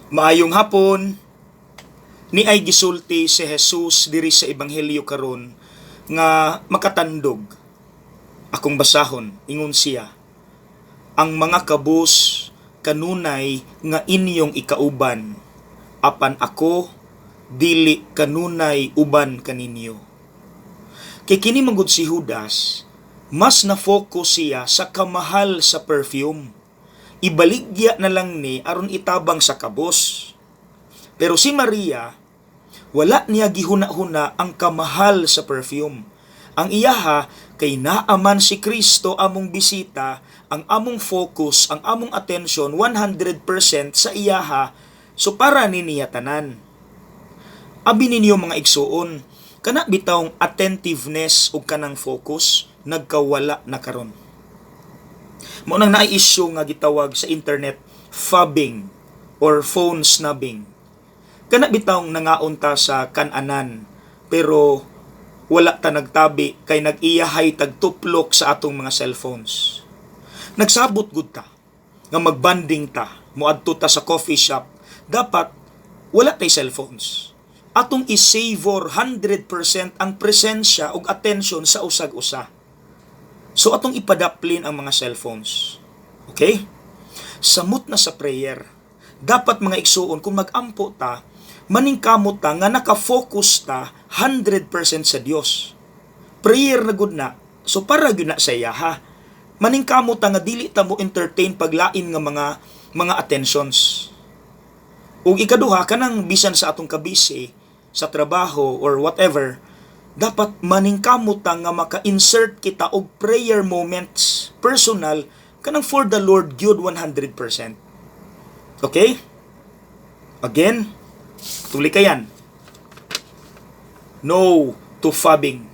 Maayong hapon. Ni ay gisulti si Jesus diri sa ebanghelyo karon nga makatandog. Akong basahon, ingon siya, ang mga kabus kanunay nga inyong ikauban, apan ako dili kanunay uban kaninyo. Kay kini manggod si Judas, mas na-focus siya sa kamahal sa perfume. Ibaligya na lang ni aron itabang sa kabos. Pero si Maria, wala niya gihuna-huna ang kamahal sa perfume. Ang iyaha, kay naaman si Kristo among bisita, ang among focus, ang among attention, 100% sa iyaha, so para ni niya tanan. Abi ninyo mga igsuon, kana bitawng attentiveness o kanang focus, nagkawala na karon. Mao nang naay issue nga gitawag sa internet, phobbing or phone snubbing. Kana bitawng nangaon ta sa kananan pero wala ta nagtabi kay nag-iyahay tagtuplok sa atong mga cellphones. Nagsabot gud ta nga magbanding ta, moadto ta sa coffee shop, dapat wala tay cellphones. Atong i-savor 100% ang presensya ug attention sa usag-usa. So atong ipadaplin ang mga cellphones. Okay? Samot na sa prayer. Dapat mga igsuon kung mag-ampo ta, maningkamot ta nga naka-focus ta 100% sa Dios. Prayer na gud na. So para gyud na sa iya ha. Maningkamot ta nga dili ta mo entertain paglain nga mga attentions. Ug ikaduha kanang bisan sa atong kabisi sa trabaho or whatever, dapat maningkamot ta nga maka-insert kita og prayer moments personal kanang for the Lord gyud 100%. Okay? Again, tuloy ka yan. No to phobbing.